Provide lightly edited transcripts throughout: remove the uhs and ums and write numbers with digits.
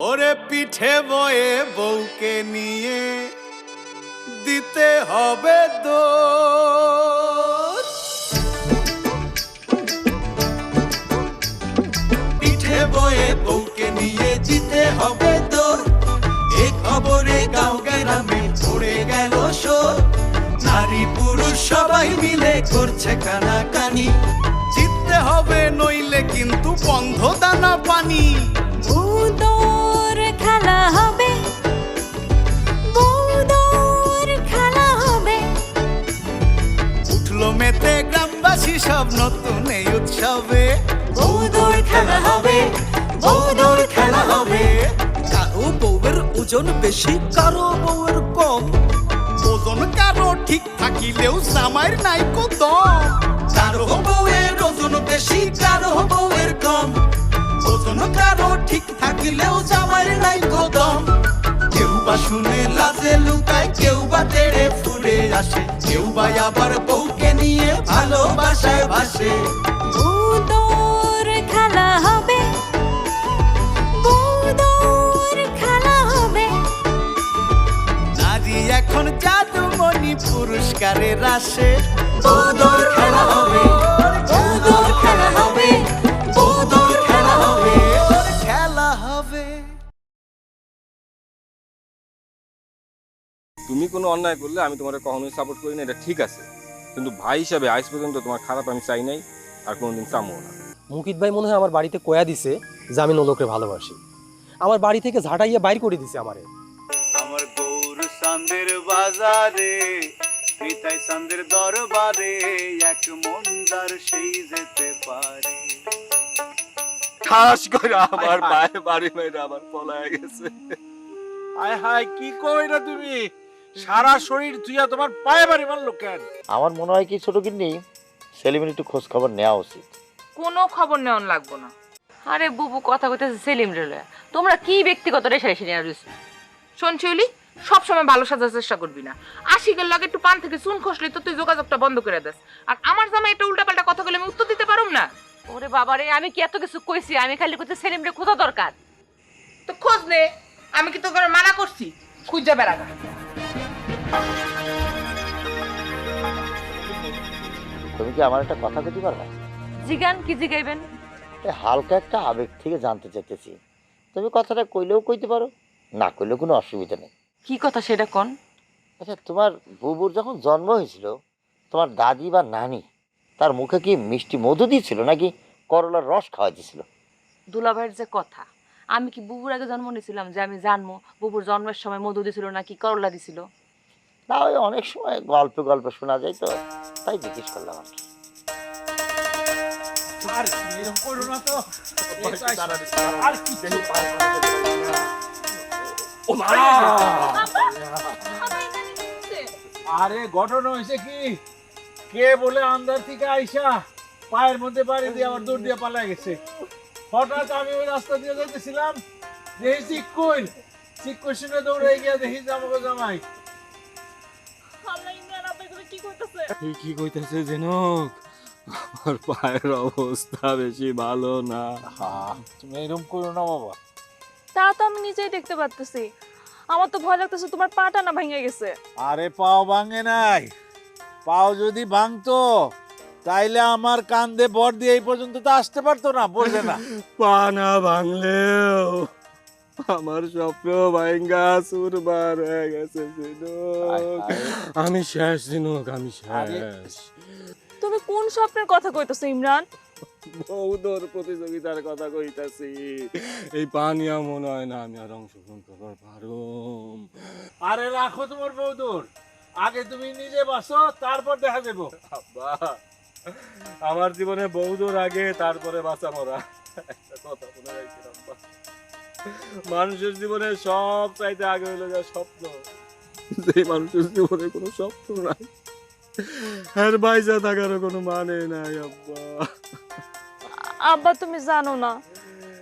ওরে পিঠে বয়ে বউকে নিয়ে দিতে হবে দোষ। পিঠে বয়ে বউকে নিয়ে দিতে হবে দোষ। এ খবরে গাঁও গ্রামে পড়ে গেল শোর। নারী পুরুষ সবাই মিলে করছে কানাকানি। জিততে হবে নইলে কিন্তু বন্ধ দানা পানি। বউদর খেলা হবে, বউদর খেলা হবে। উঠলো মেতে গ্রামবাসী সব নতুন এই উৎসবে। বউদর খেলা হবে, বউদর খেলা হবে। কারো বউয়ের ওজন বেশি, কারো বউয়ের কম। ওজন কারো ঠিক থাকিলেও জামাইয়ের নাই কত। কারো বউয়ের ওজন বেশি, কারো বউয়ের কম। ওজন কারো ঠিক থাকিলেও জামাইয়ের নাই কত। কেউ বা শুনে লাজে লুকায়, কেউ বা তেড়ে ফুলে আসে, কেউ বা আবার বউকে নিয়ে ভালোবাসায় ভাসে। বউদর খেলা হবে, বউদর খেলা হবে। নারী এখন জাদুমণি পুরস্কারের আসে। বউদর খেলা হবে, বউদর খেলা হবে, বউদর খেলা হবে, খেলা হবে। তুমি কোনো অন্যায় করলে আমি তোমার কখনোই সাপোর্ট করি না, এটা ঠিক আছে, কিন্তু ভাই হিসাবে আজ পর্যন্ত তোমার খারাপ আমি চাই নাই, আর কোনোদিন চামও না। মুকিত ভাই মনে হয় আমার বাড়িতে কয়া দিছে যে আমি নলকে ভালোবাসি। আমার বাড়ি থেকে ঝাঁটাইয়া বাইর করে দিছে আমারে। আমার গৌর চাঁদের বাজারে, পিতাই চাঁদের দরবারে, এক মন্দার সেই যেতে পারে। ঠাস করে আমার পায়ে বাড়ি মেরে আমার পলায় গেছে। হায় হায়, কি কই না তুমি? সারা শরীর তুইয়া তোমার পায়ে বাড়ি মারলো কেন? আমার মনে হয় কি ছোট কিন্নি সেলিমের একটু খোঁজ খবর নেওয়া উচিত। কোনো খবর নেওয়ান লাগবো না। আরে বুবু কথা কইতেছে সেলিম রে লয়া। তোমরা কি ব্যক্তিগত রেশারেশি নিয়ে রইছ? শোন শিউলি, সবসময় ভালো সাজার চেষ্টা করবি না। আশিকের লগে একটু পান থেকে চুন খসলি তো তুই যোগাযোগটা বন্ধ করে দেস। আর আমার জামাই একটা উল্টাপাল্টা কথা বলে আমি উত্তর দিতে পারুম না। ওরে বাবারে, আমি কি এত কিছু কইছি? আমি খালি কইতে সেলিম রে খোঁজা দরকার। তো খোঁজ নে, আমি কি তোকে মানা করছি? খুঁজা বেড়াগা। তুমি কি আমার একটা কথা কইতে পারবে? জিগান, কি জিগাইবেন? এই হালকা একটা আবেগ থেকে জানতে চাইতেছি। তুমি কথাটা কইলেও কইতে পারো, না কইলেও কোনো অসুবিধা নেই। কি কথা সেটা কোন? আচ্ছা, তোমার বুবুর যখন জন্ম হয়েছিল, তোমার দাদি বা নানি তার মুখে কি মিষ্টি মধু দিয়েছিল নাকি করলার রস খাওয়া দিয়েছিল? দুলাভাইয়ের যে কথা, আমি কি বুবুর আগে জন্ম নিয়েছিলাম যে আমি জানবো বুবুর জন্মের সময় মধু দিছিল নাকি করলা দিছিল? না, ওই অনেক সময় গল্পে গল্পে শোনা যায় তো, তাই জিজ্ঞেস করলাম আর কি। আর এরকম করো না তো। আর কি আরে ঘটনা হয়েছে কি, কে বলে আন্দার থেকে আইসা পায়ের মধ্যে বাড়ি দিয়ে আমার দৌড় দিয়ে পালায় গেছে। হঠাৎ আমি ওই রাস্তা দিয়ে যাইতেছিলাম, দেখি চিক্কুর শুনে দৌড়ে গিয়ে দেখি যে আমাকে জামাই। কি কইতাছে জেনক? আমার পায়ের অবস্থা বেশি ভালো না। তুমি এরকম করো না বাবা। তা তো আমি নিজেই দেখতে পারতেছি। আমার তো ভয় লাগতেছে তোমার পাটা না ভেঙে গেছে। আরে পাও ভাঙে নাই, পাও যদি ভাঙতো তাইলে আমার কান্দে ভর দিয়ে এই পর্যন্ত তো আসতে পারতো না, বলবে না। পা না ভাঙলেও আমার স্বপ্ন ভাঙ্গা চুরমার হয়ে গেছে জেনক। আমি শেষ জেনক, আমি শেষ। তুমি কোন স্বপ্নের কথা কইতেছো ইমরান? বৌদর প্রতিযোগিতার কথা কইতাছি। এই পানিয়া মনে হয় না আমি আর অংশগ্রহণ করবার পারুম। আরে রাখো তোমার বৌদুর, আগে তুমি নিজে বাঁচো, তারপর দেখা দেবো। আব্বা, আমার জীবনে বৌদর আগে, তারপরে বাঁচা মরা। একটা কথা মনে রাখছি আব্বা, মানুষের জীবনে সব চাইতে আগে হইলো যা স্বপ্ন। যে মানুষের জীবনে কোনো স্বপ্ন নাই, আর বাইজা থাকারও কোনো মানে নাই আব্বা। আব্বা তুমি জানো না,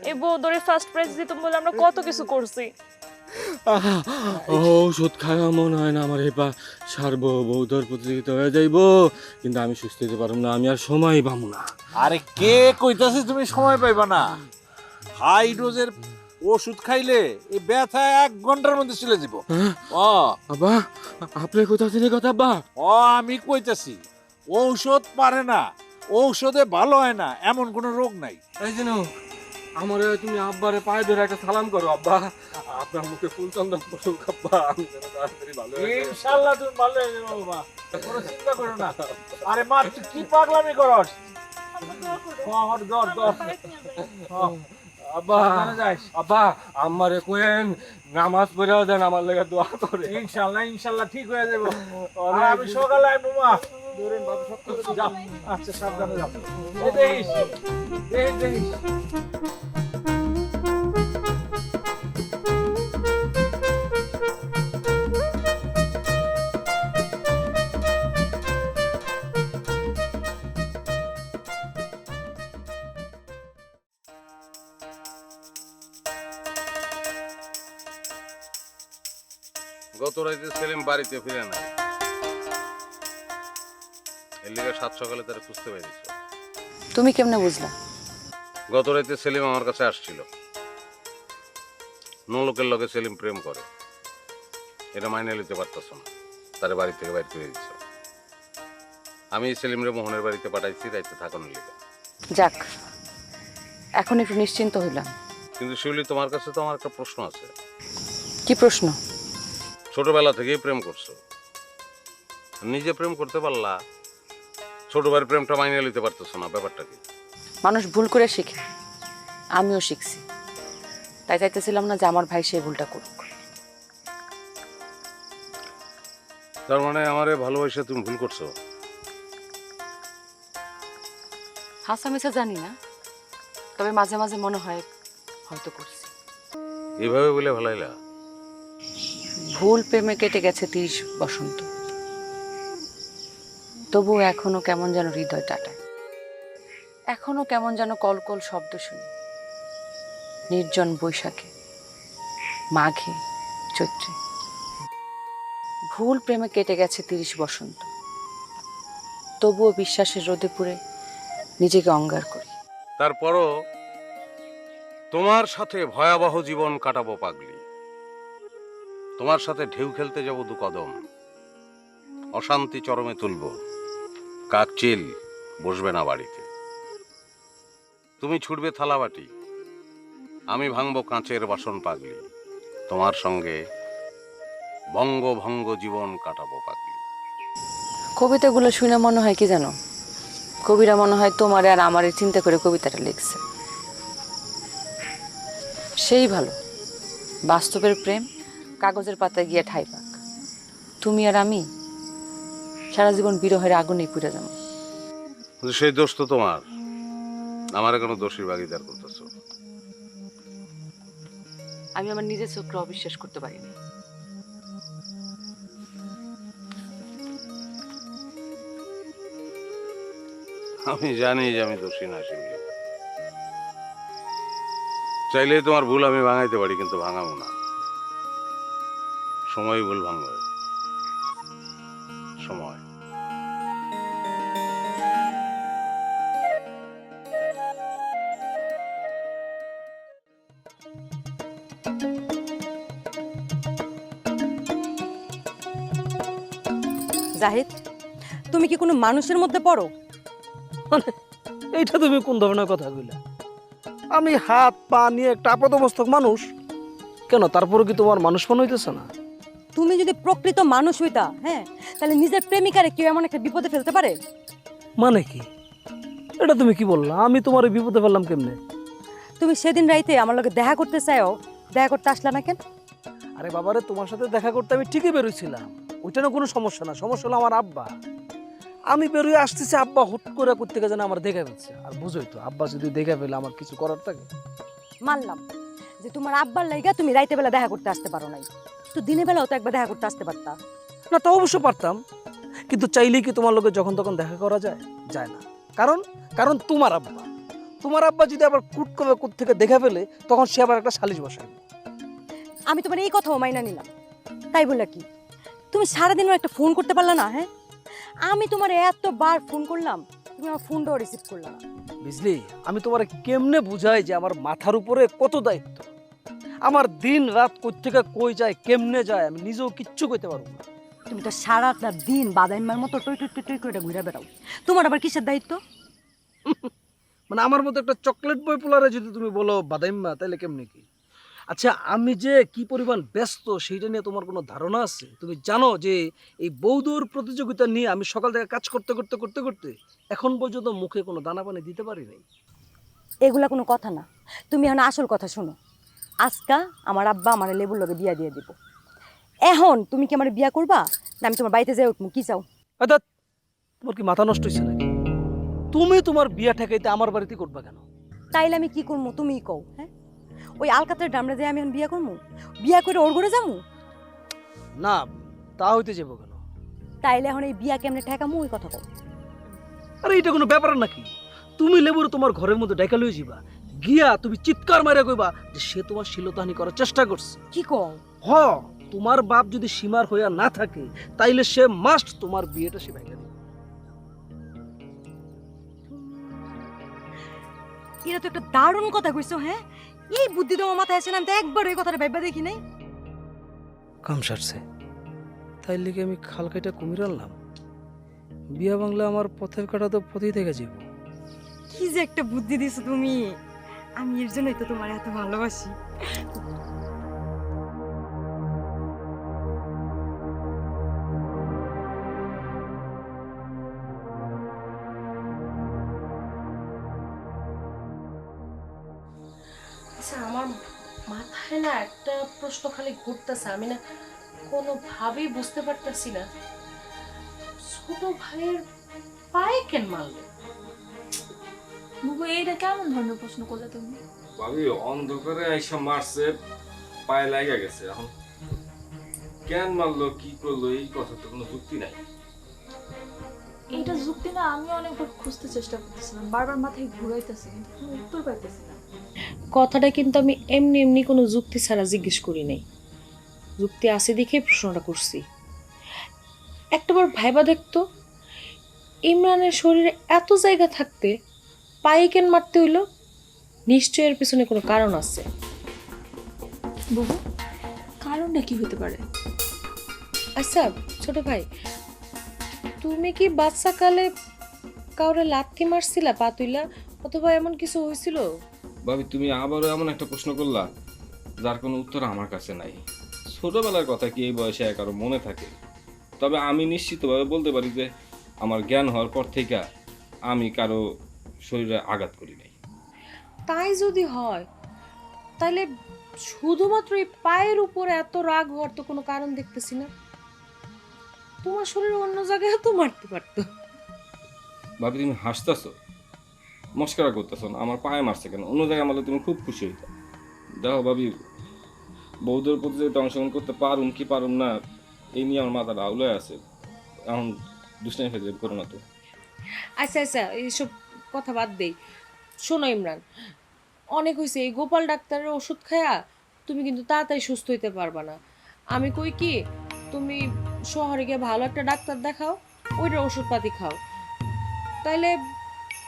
এই বৌদরে ফার্স্ট প্রাইজ দিতে বলে আমরা কত কিছু করছি। ঔষধ খাওয়া মনে হয় না আমার এবার সারবো, বৌদর প্রতিযোগিতা হয়ে যাইবো, কিন্তু আমি সুস্থ হতে পারবো না, আমি আর সময় পাবো না। আরে কে কইতাছে তুমি সময় পাইবা না? হাই ডোজের ওষুধ খাইলে এই ব্যথা 1 ঘন্টার মধ্যে চলে যাব। ও আব্বা আপনি কোথা থেকে কথা আব্বা? ও আমি কইতাছি ঔষধ পারে না, ঔষধে ভালো হয় না এমন কোনো রোগ নাই। এই যেন আমারে তুমি আব্বারে পায়ে ধরে একটা সালাম করো আব্বা। আপনার মুখে ফুল চন্দন পড়ুক আব্বা, আমি যেন তাড়াতাড়ি ভালো হয়ে যাই। ইনশাআল্লাহ তুমি ভালো হয়ে যাবে বাবা, কোনো চিন্তা করো না। আরে মা তুই কি পাগলামি করস? হর দর দর আব্বা সাবধানে যাইস। আব্বা আমারে কোয়েন নামাজ পড়াও দেন, আমার লেগে দোয়া করে। ইনশাআল্লাহ ইনশাআল্লাহ ঠিক হয়ে যাবে। আর আমি সকালে আইবো মা। যাও, আচ্ছা সাবধানে যাও। এই দেখিস, দেখিস। গত রাতে সেলিম বাড়িতে ফিরে নাই, এর লিগে 7 সকালে তারা খুঁজতে পেরেছ। তুমি কেমনে বুঝলা? গত রাতে সেলিম আমার কাছে আসছিল, লোকের লগে সেলিম প্রেম করে, এটা মাইনে নিতে পারতেছ না, তার বাড়ি থেকে বাইর করে দিচ্ছ। আমি সেলিমরে মোহনের বাড়িতে পাঠাইছি দায়িত্ব থাকানোর লিগে। যাক, এখন একটু নিশ্চিন্ত হইলাম। কিন্তু শিউলি, তোমার কাছে তো আমার একটা প্রশ্ন আছে। কি প্রশ্ন? ছোটবেলা থেকেই প্রেম করছো, নিজে প্রেম করতে পারলা, ছোট ভাইয়ের প্রেমটা মাইনে নিতে পারতেছ না, ব্যাপারটা কি? মানুষ ভুল করে শিখে, আমিও শিখছি, তাই চাইতেছিলাম না যে আমার ভাই সেই ভুলটা করুক। তার মানে আমারে ভালোবাসে তুমি ভুল করছো? হাসা মিশা জানি না, তবে মাঝে মাঝে মনে হয় হয়তো করছি। এইভাবে বলে ভালাইলা? ভুল প্রেমে কেটে গেছে 30 বসন্ত, তবু এখনো কেমন যেন হৃদয় টাটায়, এখনো কেমন যেন কলকল শব্দ শুনি। নির্জন বৈশাখে, মাঘে, চৈত্রে। ভুল প্রেমে কেটে গেছে 30 বসন্ত, তবুও বিশ্বাসের রোদে পুড়ে নিজেকে অঙ্গার করি। তারপরও তোমার সাথে ভয়াবহ জীবন কাটাবো পাগলি, তোমার সাথে ঢেউ খেলতে যাব 2 কদম, অশান্তি চরমে তুলব, কাকচিল বসবে না বাড়িতে। তুমি ছুটবে থালাবাটি, আমি ভাঙবো কাঁচের বাসন পাগলি, তোমার সঙ্গে বঙ্গভঙ্গ জীবন কাটাবো পাগলি। কবিতাগুলো শুনে মনে হয় কি জানো, কবিরা মনে হয় তোমার আর আমারে চিন্তা করে কবিতাটা লিখছে। সেই ভালো, বাস্তবের প্রেম কাগজের পাতায় গিয়ে ঠাই পাক। তুমি আর আমি সারা জীবন বিরহের আগুনে পুড়ে যাবো। সেই দোষ তো তোমার, আমার কোনো দোষীর ভাগিদার করতেছ। আমি আমার নিজের চোখকে অবিশ্বাস করতে পারিনি। আমি জানি যে আমি দোষী না শিবলি, চাইলেই তোমার ভুল আমি ভাঙাইতে পারি, কিন্তু ভাঙাবো না। সময় ভুল ভাঙবে, সময়। জাহিদ, তুমি কি কোনো মানুষের মধ্যে পড়ো? মানে এইটা তুমি কোন ধরনের কথা কইলা? আমি হাত পা নিয়ে একটা আপাতমস্তক মানুষ, কেন তারপরে কি তোমার মানুষ মনে হইতেছে না? তুমি যদি প্রকৃত মানুষ হইতা, হ্যাঁ, তাহলে নিজের প্রেমিকারে কেউ এমন একটা বিপদে ফেলতে পারে? মানে কি এটা তুমি কি বললা? আমি তোমার বিপদে ফেললাম কেমনে? তুমি সেদিন রাইতে আমার লগে দেখা করতে চাইও, দেখা করতে আসলা না কেন? আরে বাবারে, তোমার সাথে দেখা করতে আমি ঠিকই বেরোইছিলাম, ওইটা না কোনো সমস্যা না। সমস্যা হলো আমার আব্বা। আমি বেরোয় আসতেছি, আব্বা হুট করে করতে যেন আমার দেখে ফেলছে। আর বুঝোই তো, আব্বা যদি দেখে ফেলে আমার কিছু করার থাকে। মানলাম যে তোমার আব্বার লাইগা তুমি রাইতে বেলা দেখা করতে আসতে পারো নাই, তো দিনের বেলাও তো একবার দেখা করতে আসতে পারতা। না, তা অবশ্য পারতাম, কিন্তু চাইলেই কি তোমার লোকে যখন তখন দেখা করা যায়? যায় না। কারণ কারণ তোমার আব্বা যদি আবার কুট করে থেকে দেখে ফেলে, তখন সে আবার একটা সালিশ বসায়। আমি তোমার এই কথাও মাইনা নিলাম, তাই বলে কি তুমি সারাদিনও একটা ফোন করতে পারলা না? হ্যাঁ, আমি তোমার এতবার ফোন করলাম, তুমি আমার ফোনটাও রিসিভ করলা না। বুঝলি, আমি তোমার কেমনে বুঝাই যে আমার মাথার উপরে কত দায়িত্ব। আমার দিন রাত কই থেকে কই যায় কেমনে যায় আমি নিজেও কিচ্ছু কইতে পারবো না। তুমি তো সারাটা দিন বাদাইমার মতো টই টই টই টই করে ঘুরে বেড়াও, তোমার আবার কিসের দায়িত্ব? মানে আমার মতো একটা চকলেট বই পোলারে যদি তুমি বলো বাদাইম্মা, তাহলে কেমনে কি? আচ্ছা, আমি যে কি পরিমাণ ব্যস্ত সেইটা নিয়ে তোমার কোনো ধারণা আছে? তুমি জানো যে এই বৌদুর প্রতিযোগিতা নিয়ে আমি সকাল থেকে কাজ করতে করতে করতে করতে এখন পর্যন্ত মুখে কোনো দানা পানি দিতে পারি নাই। এগুলা কোনো কথা না, তুমি এখন আসল কথা শোনো। আজকা আমার আব্বা আমার লেবুর লগে বিয়া দিয়ে দিব। এখন তুমি কি আমার বিয়া করবা না আমি তোমার বাড়িতে যাই উঠবো? কি চাও? অর্থাৎ তোমার কি মাথা নষ্ট হয়েছে নাকি? তুমি তোমার বিয়া ঠেকাইতে আমার বাড়িতে করবা কেন? তাইলে আমি কি করবো তুমিই কও। হ্যাঁ, ওই আলকাতের ডামরা দিয়ে আমি এখন বিয়া করবো? বিয়া করে ওর ঘরে যাবো? না, তা হইতে যাবো কেন? তাইলে এখন এই বিয়া কেমনে ঠেকামো ওই কথা কও। আরে এটা কোনো ব্যাপার নাকি? তুমি লেবুর তোমার ঘরের মধ্যে ডাইকা লই যাবা, গিয়া তুমি চিৎকার মারিয়া কইবা যে সে তোমার শিলতাহানি করার চেষ্টা করছে। কি কও? হ, তোমার বাপ যদি সীমার হইয়া না থাকে তাইলে সে মাস্ট তোমার বিয়েটা সে ভাঙা দিবে। এটা তো একটা দারুণ কথা কইছো। হ্যাঁ, এই বুদ্ধি তোমার মাথায় আসে না, আমি তো একবার ওই কথাটা ভাইবা দেখি নাই। কাম সারছে, তাই লিগে আমি খাল কাইটা কুমির আনলাম। বিয়া বাংলা আমার পথের কাটা তো পথেই থেকে যাব। কি যে একটা বুদ্ধি দিছো তুমি, আমি এর জন্যই তো তোমার এত ভালোবাসি। আচ্ছা, আমার মাথায় না একটা প্রশ্ন খালি ঘুরতেছে, আমি না কোনোভাবেই বুঝতে পারতেছি না, ছোট ভাইয়ের পায়ে কেন মারলো? বুবু এইটা কেমন ধরনের প্রশ্ন করলে তুমি? ভাবি অন্ধকারে আইসা মারছে, পায়ে লাগা গেছে, এখন কেন মারলো কি করলো এই কথা তো কোনো যুক্তি নাই। এইটা যুক্তি না, আমি অনেকবার খুঁজতে চেষ্টা করতেছিলাম, বারবার মাথায় ঘুরাইতেছে কিন্তু কোনো উত্তর পাইতেছি না। কথাটা কিন্তু আমি এমনি এমনি কোনো যুক্তি ছাড়া জিজ্ঞেস করি নাই, যুক্তি আছে দেখে প্রশ্নটা করছি। একটাবার ভাইবা দেখতো, ইমরানের শরীরে এত জায়গা থাকতে পায়ে কেন মারতে হইলো? নিশ্চয় এর পিছনে কোনো কারণ আছে। বুবু, কারণটা কি হতে পারে? আচ্ছা ছোট ভাই, তুমি কি বাচ্চাকালে কাউরে লাথি মারছিলা পা তুইলা, অথবা এমন কিছু হয়েছিল? ভাবি তুমি আবারও এমন একটা প্রশ্ন করলা যার কোনো উত্তর আমার কাছে নাই। ছোটবেলার কথা কি এই বয়সে কারো মনে থাকে? তবে আমি নিশ্চিতভাবে বলতে পারি যে আমার জ্ঞান হওয়ার পর থেকে আমি কারো শরীরে আঘাত করি নাই। তাই যদি হয় তাহলে শুধুমাত্র এই পায়ের উপরে এত রাগ হওয়ার তো কোনো কারণ দেখতেছি না। তোমার শরীরে অন্য জায়গায় তো মারতে পারতো। ভাবি তুমি হাসতেছো, মস্করা করতেছো না, আমার পায়ে মারছে কেন? অন্য জায়গায় মারলে তুমি খুব খুশি হইতা। দেখো ভাবি, বৌদ্ধের প্রতিযোগিতা অংশগ্রহণ করতে পারুম কি পারুম না এই নিয়ে আমার মাথাটা আউলে আছে। এখন দুষ্টামি ফেলে করো না তো। আচ্ছা আচ্ছা, এইসব কথা বাদ দেই। শোনো ইমরান, অনেক হয়েছে, এই গোপাল ডাক্তারের ওষুধ খায়া তুমি কিন্তু তাড়াতাড়ি সুস্থ হইতে পারবা না। আমি কই কি, তুমি শহরে গিয়ে ভালো একটা ডাক্তার দেখাও, ওইটার ওষুধপাতি খাও, তাইলে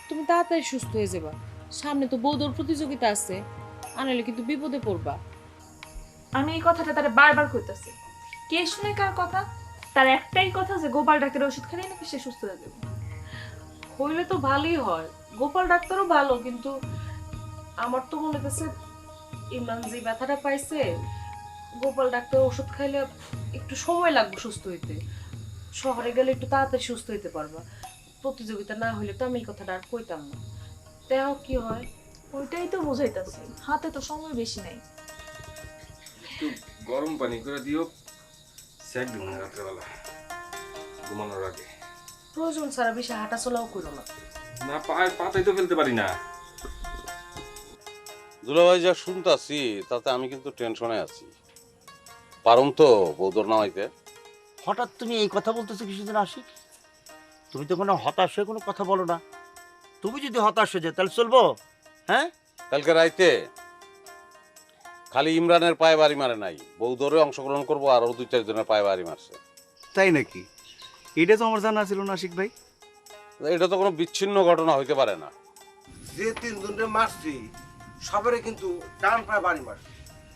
তুমি তাড়াতাড়ি সুস্থ হয়ে যাবা। সামনে তো বৌদ্ধর প্রতিযোগিতা আছে, আনালে কিন্তু বিপদে পড়বা। আমি এই কথাটা তারা বারবার কইতাছি, কে শুনে কার কথা? তার একটাই কথা যে গোপাল ডাক্তারের ওষুধ খেলে নাকি সে সুস্থ হয়ে যাবে। হইলে তো ভালোই হয়, গোপাল ডাক্তারও ভালো, কিন্তু আমার তো মনে হচ্ছে ইমরান যে ব্যথাটা পাইছে, গোপাল ডাক্তার ওষুধ খাইলে একটু সময় লাগবে সুস্থ হইতে। শহরে গেলে একটু তাড়াতাড়ি সুস্থ হইতে পারবা। প্রতিযোগিতা না হইলে তো আমি এই কথাটা আর কইতাম না। তাও কি হয়? ওইটাই তো বুঝাইতাছি, হাতে তো সময় বেশি নাই। একটু গরম পানি করে দিও, সেক দিন রাত্রেবেলা ঘুমানোর আগে। প্রয়োজন ছাড়া বেশি হাঁটাচলাও করো না। না, পায়ের পাতাই তো ফেলতে পারি না। দুলাভাই যা শুনতাছি তাতে আমি কিন্তু টেনশনে আছি। পারুম তো বৌদর নামাইতে? হঠাৎ তুমি এই কথা বলতেছো কিছুদিন আসি? তুমি তো কোনো হতাশ হয়ে কোনো কথা বলো না। তুমি যদি হতাশ হয়ে যায় তাহলে চলবো? হ্যাঁ, কালকে রাইতে খালি ইমরানের পায়ে বাড়ি মারে নাই, বৌদরে অংশগ্রহণ করবো আরো 2-4 জনের পায়ে বাড়ি মারছে। তাই নাকি? এটা তো আমার জানা ছিল না আশিক ভাই। এটা তো কোনো বিচ্ছিন্ন ঘটনা হইতে পারে না। যে 3 জনকে মারছি সবারে কিন্তু ডান পায়ে বাড়ি মারছি,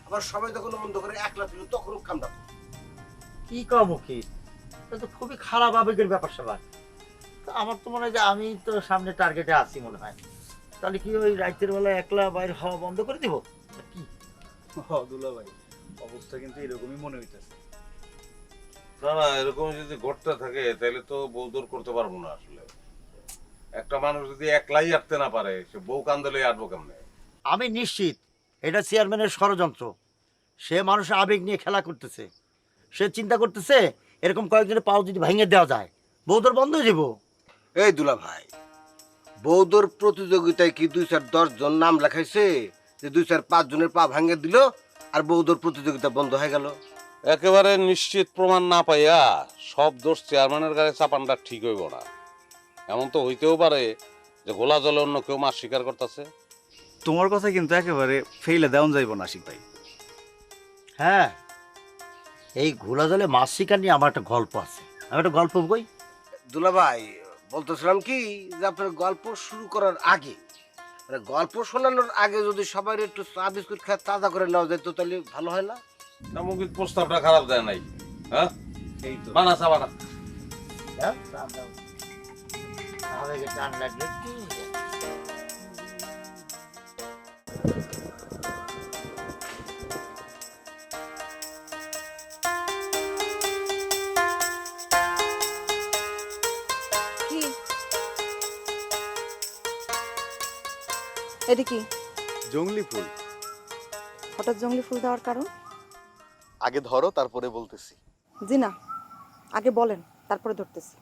আবার সবাই যখন বন্ধ করে একলা ছিল তখন কামটা কি কম কি, এটা তো খুবই খারাপ আবেগের ব্যাপার স্যাপার। তো আমার তো মনে হয় যে আমি তো সামনে টার্গেটে আছি মনে হয়। তাহলে কি ওই রাতের বেলা একলা বাইরে হওয়া বন্ধ করে দিব কি? দুলা ভাই অবস্থা কিন্তু এরকমই মনে হইতেছে। না না, এরকম যদি ঘটতে থাকে তাহলে তো বউ দূর করতে পারবো না। আসলে একটা মানুষ যদি একলাই আটতে না পারে, সে বউ কান্দলে আটবো কেমনে? আমি নিশ্চিত এটা চেয়ারম্যানের ষড়যন্ত্র। সে মানুষের আবেগ নিয়ে খেলা করতেছে। সে চিন্তা করতেছে এরকম কয়েকজনের পাও যদি ভেঙে দেওয়া যায় বৌদর বন্ধ হয়ে যাবো। এই দুলা ভাই, বৌদ্ধর প্রতিযোগিতায় কি 2-4-10 জন নাম লেখাইছে যে 2-4-5 জনের পা ভাঙে দিল আর বৌদ্ধর প্রতিযোগিতা বন্ধ হয়ে গেল? একেবারে নিশ্চিত প্রমাণ না পাইয়া সব দোষ চেয়ারম্যানের গায়ে চাপানটা ঠিক হইব না। এমন তো হইতেও পারে যে গোলা জলে অন্য কেউ মাছ স্বীকার করতেছে। তোমার কথা কিন্তু একেবারে ফেইলে দেওয়া যাইব না আশিক ভাই। হ্যাঁ, এই ঘোলা জলে মাছ শিকার নিয়ে আমার একটা গল্প আছে। আমি একটা গল্প বই। দুলা ভাই বলতেছিলাম কি যে আপনার গল্প শুরু করার আগে, মানে গল্প শোনানোর আগে যদি সবাই একটু চা বিস্কুট খায় তাজা করে নেওয়া যেত তাহলে ভালো হয় না? সামগ্রিক প্রস্তাবটা খারাপ যায় নাই। হ্যাঁ, এই তো বানা চা বানা। আবেগে টান লাগলে কি এটা কি জংলি ফুল। হঠাৎ জঙ্গলি ফুল দেওয়ার কারণ? আগে ধরো তারপরে বলতেছি। জি না, আগে বলেন তারপরে ধরতেছি।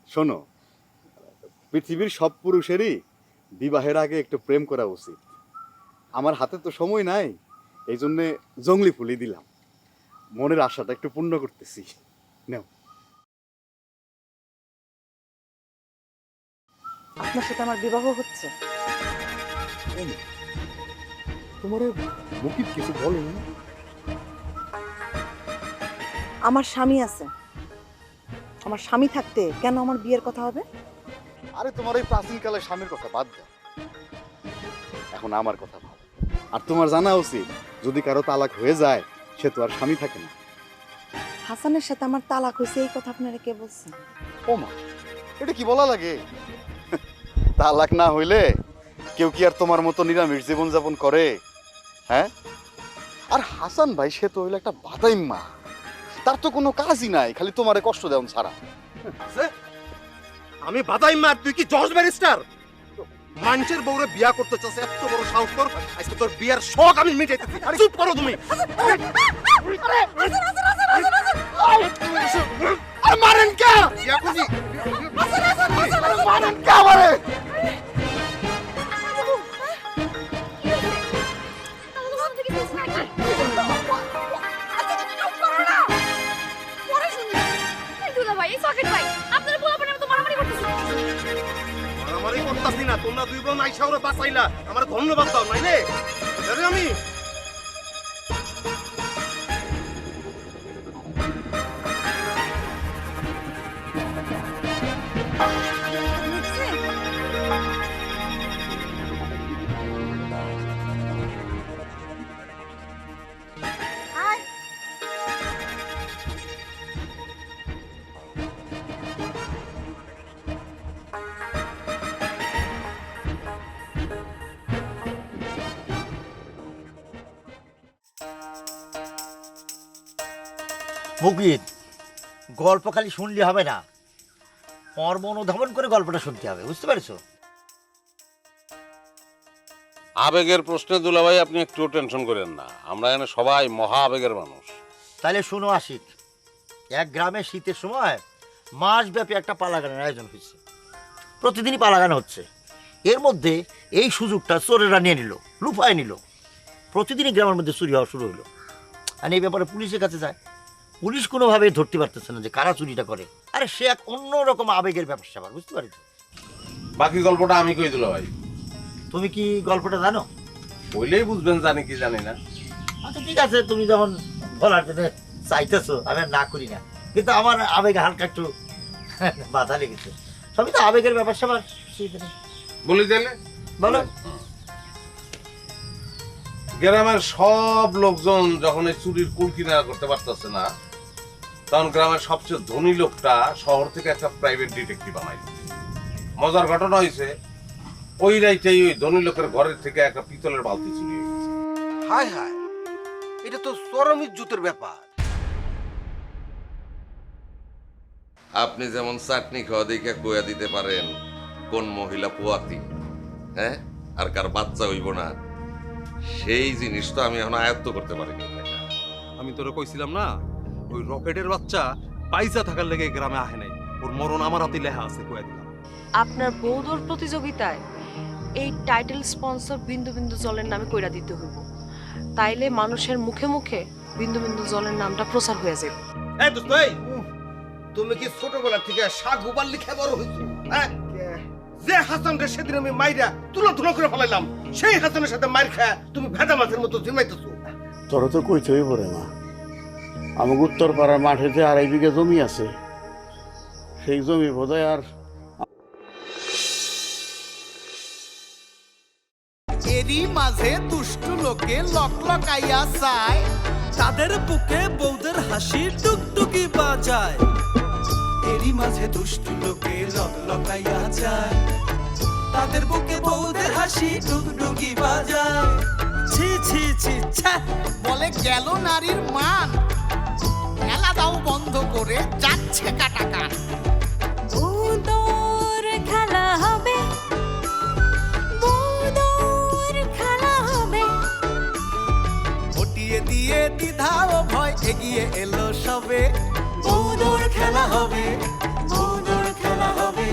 শোনো, পৃথিবীর সব পুরুষেরই বিবাহের আগে একটু প্রেম করা উচিত। আমার হাতে তো সময় নাই, এই জন্যে জংলি ফুলই দিলাম। মনের আশাটা একটু পূর্ণ করতেছি। নাও। আপনার সাথে আমার বিবাহ হচ্ছে? তোমার মুকিব কিছু বলেনি? আমার স্বামী আছে। আমার স্বামী থাকতে কেন আমার বিয়ের কথা হবে? আরে তোমার ওই প্রাচীনকালের স্বামীর কথা বাদ দাও, এখন আমার কথা ভাব। আর তোমার জানা উচিত যদি কারো তালাক হয়ে যায় সে তো আর স্বামী থাকে না। হাসানের সাথে আমার তালাক হয়েছে এই কথা আপনারা কে বলছেন? ও মা, এটা কি বলা লাগে? তালাক না হইলে কেউ কি আর তোমার মতো নিরামিষ জীবনযাপন করে? হ্যাঁ, আর হাসান ভাই সে তো হইলো একটা বাদাইম্মা, তার তো কোনো কাজই নাই, খালি তোমারে কষ্ট দেওয়া ছাড়া। আমি বাদাইম্মা আর তুই কি জজ ব্যারিস্টার? মানুষের বউরে বিয়া করতে চাস, এত বড় সাহস তোর! আজকে তোর বিয়ার শখ আমি মিটাইতেছি। চুপ করো তুমি। মারেন কে? মারেন কে আমারে? মারামারি করতাছি না, তোমরা দুই বোন আইসা ওরে বাঁচাইলা, আমার ধন্যবাদ দাও। নাইলে আমি মুকিত, গল্প খালি শুনলে হবে না, মর্ম অনুধাবন করে গল্পটা শুনতে হবে, বুঝতে পারছো? আবেগের প্রশ্নে দুলাভাই আপনি একটু টেনশন করেন না, আমরা এখানে সবাই মহা আবেগের মানুষ। তাহলে শোনো আশিক, এক গ্রামে শীতের সময় মাসব্যাপী একটা পালা গানের আয়োজন হয়েছে। প্রতিদিনই পালা গান হচ্ছে। এর মধ্যে এই সুযোগটা চোরেরা নিয়ে নিল, লুফায় নিল। প্রতিদিনই গ্রামের মধ্যে চুরি হওয়া শুরু হলো। আর এই ব্যাপারে পুলিশের কাছে যায়, পুলিশ কোনোভাবে ধরতে পারতেছে না যে কারা চুরিটা করে। আরে সে এক অন্যরকম আবেগের ব্যাপার স্যাপার, বুঝতে পারছো? বাকি গল্পটা আমি কই দুলাভাই। তুমি কি গল্পটা জানো? বললেই বুঝবেন, জানি কি জানি না। আচ্ছা ঠিক আছে, তুমি যখন বলার জন্য চাইতেছো আমি আর না করি না, কিন্তু আমার আবেগে হালকা একটু বাধা লেগেছে। সবই তো আবেগের ব্যাপার স্যাপার। বলি দিলে বলো। গ্রামের সব লোকজন যখন এই চুরির কুল কিনারা করতে পারতেছে না, তখন গ্রামের সবচেয়ে ধনী লোকটা শহর থেকে একটা প্রাইভেট ডিটেকটিভ বানাইল। মজার ঘটনা হয়েছে, ওই রাইতেই ওই ধনী লোকের ঘরের থেকে একটা পিতলের বালতি চুরি হয়ে গেছে। হায় হায়, এটা তো চরম ইজ্জতের ব্যাপার। আপনি যেমন চাটনি খাওয়া দেখে কইয়া দিতে পারেন কোন মহিলা পোয়াতি, হ্যাঁ, আর কার বাচ্চা হইব না, সেই জিনিস তো আমি এখন আয়ত্ত করতে পারিনি। আমি তোরে কইছিলাম না, ওই রকেটের বাচ্চা পাইসা থাকার লেগে গ্রামে আহে নাই, ওর মরণ আমার হাতে লেখা আছে, কইয়া দিলাম। আপনার বৌদর প্রতিযোগিতায় এই টাইটেল স্পন্সর বিন্দু বিন্দু জলের নামে কইরা দিতে হইব, তাইলে মানুষের মুখে মুখে বিন্দু বিন্দু জলের নামটা প্রচার হয়ে যাবে। এই দোস্ত, এই তুমি কি ছোটবেলা থেকে শাক গোপাল লিখে বড় হইছো? হ্যাঁ, যে হাসানকে সেদিন আমি মাইরা তুলা তুলা করে ফেলাইলাম, সেই হাসানের সাথে মাইর খায় তুমি ভেদা মাছের মতো জিমাইতেছো। তোরা তো কইতেই পারে না, আমাকে উত্তর পাড়ার মাঠেতে 2.5 বিঘা জমি আছে, সেই জমি বোধহয় আর এরই মাঝে দুষ্টু লোকে লকলকাইয়া চায়, তাদের বুকে বউদের হাসি টুকটুকি বাজায়। এরই মাঝে দুষ্টু লোকে লকলকাইয়া যায়, তাদের বুকে বউদের হাসি টুকটুকি বাজায়। ছি ছি ছি ছ্যা, বলে গেল নারীর মান, খেলা দাও বন্ধ করে যাচ্ছে কাটা কান। বউদর খেলা হবে, বউদর খেলা হবে। হটিয়ে দিয়ে দ্বিধা ও ভয় এগিয়ে এলো সবে, বউদর খেলা হবে, বউদর খেলা হবে।